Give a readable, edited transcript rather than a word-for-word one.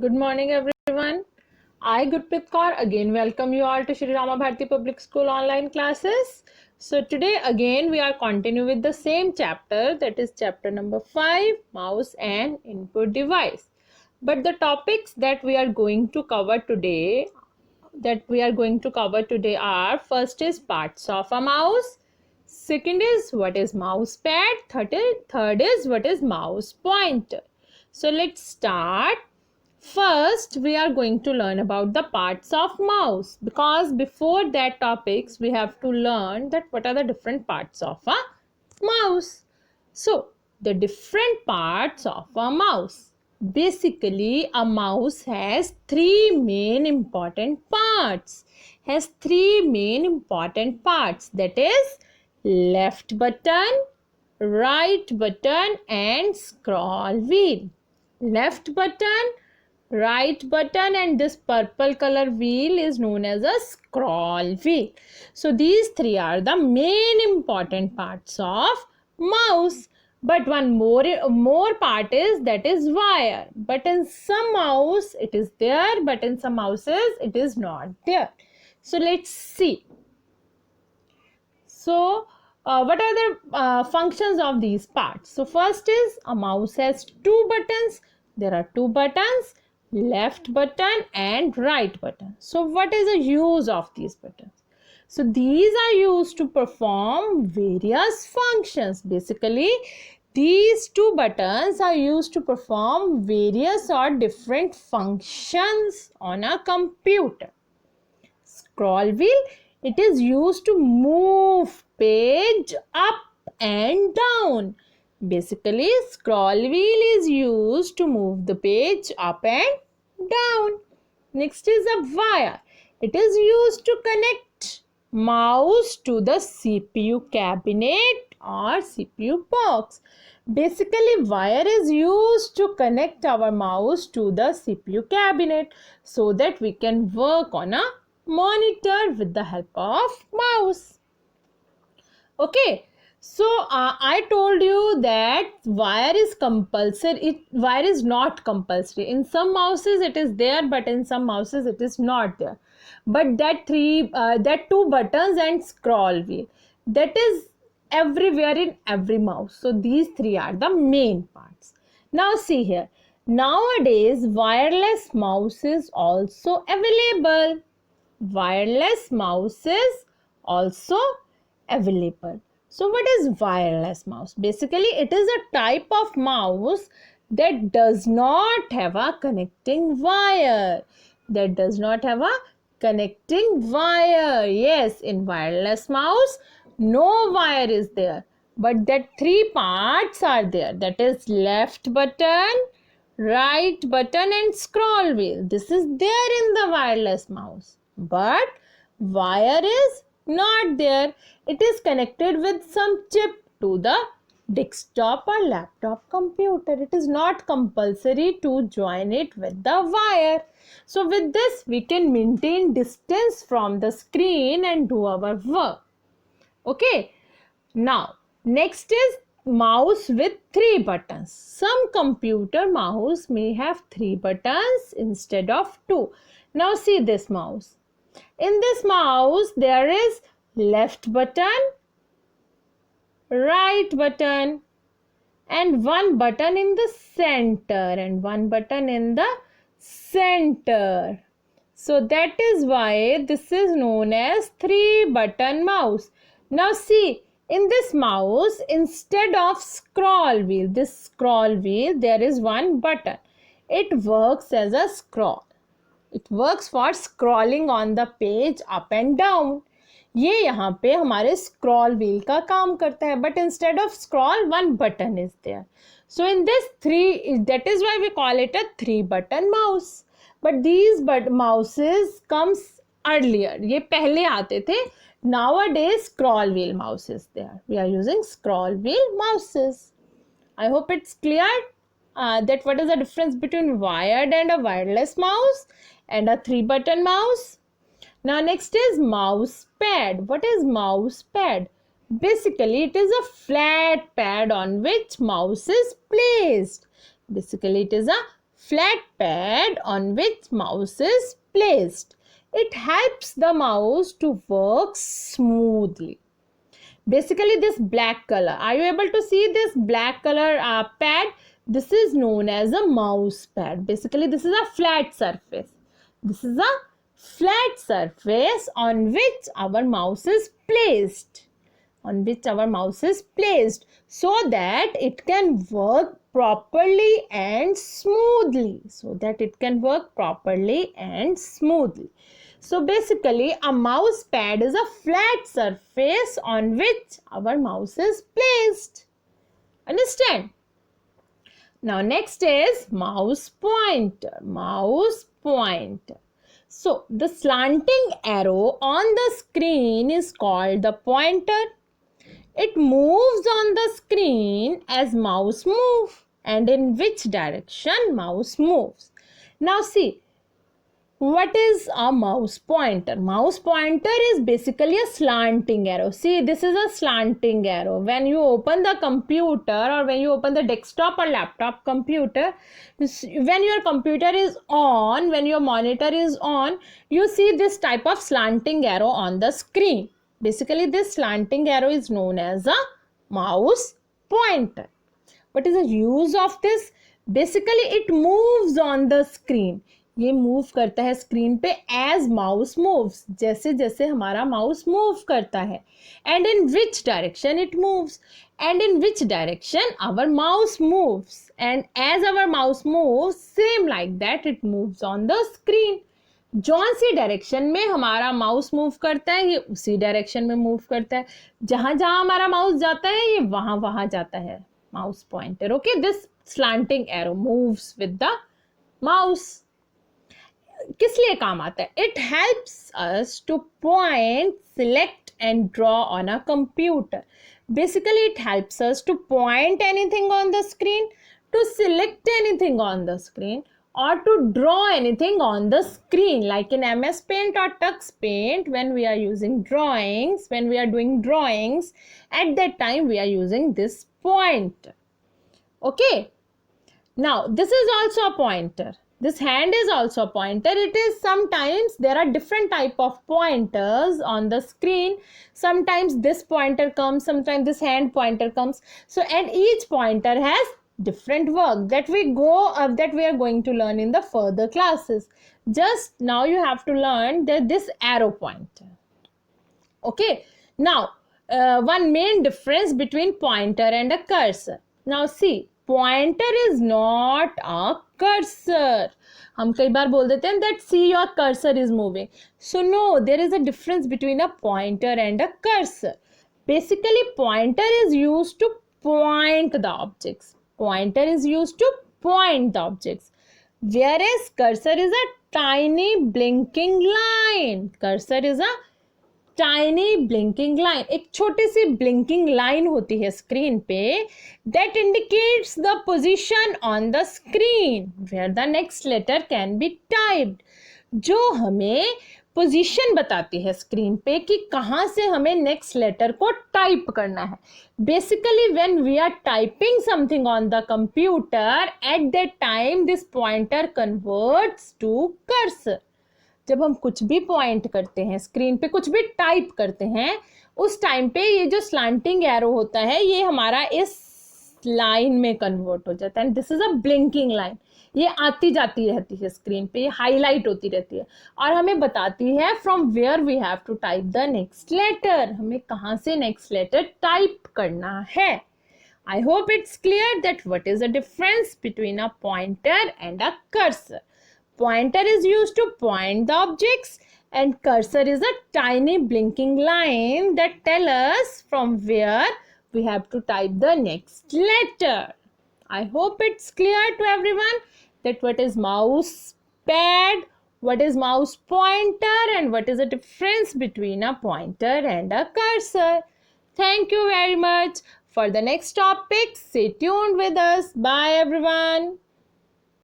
Good morning, everyone. I, Gurpreet Kaur, again welcome you all to Shri Rama Bharati Public School online classes. So today again we are continuing with the same chapter, that is chapter number 5, mouse and input device. But the topics that we are going to cover today are: first is parts of a mouse, second is what is mouse pad, third is what is mouse pointer. So let's start. First, we are going to learn about the parts of mouse, because before that topics we have to learn that what are the different parts of a mouse. So, the different parts of a mouse. Basically, a mouse has three main important parts. That is left button, right button and scroll wheel. Left button, right button and this purple color wheel is known as a scroll wheel. So these three are the main important parts of mouse. But one more part is, that is wire. But in some mouse it is there, but in some mouses it is not there. So let's see. So what are the functions of these parts? So first is, a mouse has two buttons. There are two buttons, left button and right button. So what is the use of these buttons? So these are used to perform various functions. Basically, these two buttons are used to perform various or different functions on a computer. Scroll wheel, it is used to move page up and down. Basically, scroll wheel is used to move the page up and down. Next is a wire. It is used to connect mouse to the CPU cabinet or CPU box. Basically, wire is used to connect our mouse to the CPU cabinet so that we can work on a monitor with the help of mouse. Okay, so I told you that wire is compulsory. Wire is not compulsory. In some mouses it is there, but in some mouses it is not there. But that two buttons and scroll wheel, that is everywhere in every mouse. So these three are the main parts. Now see here. Nowadays wireless mouse is also available. Wireless mouse is also available. So what is wireless mouse? Basically, it is a type of mouse that does not have a connecting wire. Yes, in wireless mouse, no wire is there. But that three parts are there. That is left button, right button and scroll wheel. This is there in the wireless mouse. But wire is not there. It is connected with some chip to the desktop or laptop computer. It is not compulsory to join it with the wire. So with this we can maintain distance from the screen and do our work. Okay. Now next is mouse with three buttons. Some computer mouse may have three buttons instead of two. Now see this mouse. In this mouse there is left button, right button and one button in the center and one button in the center. So that is why this is known as three button mouse. Now see, in this mouse, instead of scroll wheel, there is one button. It works as a scroll. It works for scrolling on the page up and down. ये यहाँ पे हमारे scroll wheel का काम करता है. But instead of scroll, one button is there. So in this that is why we call it a three button mouse. But these mouses comes earlier. ये पहले आते थे. Nowadays scroll wheel mouse is there. We are using scroll wheel mouses. I hope it's clear that what is the difference between wired and a wireless mouse and a three button mouse. Now next is mouse pad. What is mouse pad? Basically it is a flat pad on which mouse is placed. Basically it is a flat pad on which mouse is placed. It helps the mouse to work smoothly. Basically, this black color, are you able to see this black color pad? This is known as a mouse pad. Basically, this is a flat surface. This is a flat surface on which our mouse is placed. So that it can work properly and smoothly. So basically, a mouse pad is a flat surface on which our mouse is placed. Understand? Now next is mouse pointer. So the slanting arrow on the screen is called the pointer. It moves on the screen as mouse move and in which direction mouse moves. Now see, what is a mouse pointer? Mouse pointer is basically a slanting arrow. See, this is a slanting arrow. When you open the computer or when you open the desktop or laptop computer, when your computer is on, when your monitor is on, you see this type of slanting arrow on the screen. Basically, this slanting arrow is known as a mouse pointer. What is the use of this? Basically, it moves on the screen. ये move करता है screen पे as mouse moves, जैसे जैसे हमारा mouse move करता है. And in which direction it moves, and in which direction our mouse moves, and as our mouse moves same like that it moves on the screen. जौन सी direction में हमारा mouse move करता है ये उसी डायरेक्शन में मूव करता है. जहां जहां हमारा माउस जाता है ये वहां वहां जाता है mouse pointer. Okay, this slanting arrow moves with the mouse. किस लिए काम आता है? It helps us to point, select and draw on a computer. Basically it helps us to point anything on the screen, to select anything on the screen, or to draw anything on the screen, like in MS Paint or Tux Paint. When we are using drawings, when we are doing drawings, at that time we are using this pointer. Okay, now this is also a pointer. This hand is also a pointer. It is sometimes there are different type of pointers on the screen. Sometimes this pointer comes, sometimes this hand pointer comes. So and each pointer has different work that we are going to learn in the further classes. Just now you have to learn that this arrow pointer. Okay, now one main difference between pointer and a cursor. Now see, pointer is not a cursor. हम कई बार बोल देते हैं that see your cursor is moving. So no, there is a difference between a pointer and a cursor. Basically, pointer is used to point the objects. Pointer is used to point the objects, whereas cursor is a tiny blinking line. Cursor is a tiny blinking line. एक छोटी सी blinking line होती है screen पे that indicates the position on the screen where the next letter can be typed. जो हमें position बताती है screen पे कि कहाँ से हमें नेक्स्ट लेटर को टाइप करना है. Basically when we are typing something on the computer, at that time this pointer converts to cursor. जब हम कुछ भी पॉइंट करते हैं स्क्रीन पे, कुछ भी टाइप करते हैं, उस टाइम पे ये जो स्लैंटिंग एरो होता है ये हमारा इस लाइन में कन्वर्ट हो जाता है. And this is a blinking line. ये आती जाती रहती है स्क्रीन पे, ये हाईलाइट होती रहती है और हमें बताती है from where we have to type the next letter. हमें कहाँ से नेक्स्ट लेटर टाइप करना है. I hope it's clear that what is the difference between a pointer and a cursor. Pointer is used to point the objects and cursor is a tiny blinking line that tell us from where we have to type the next letter. I hope it's clear to everyone that what is mouse pad, what is mouse pointer and what is the difference between a pointer and a cursor. Thank you very much. For the next topic, stay tuned with us. Bye everyone.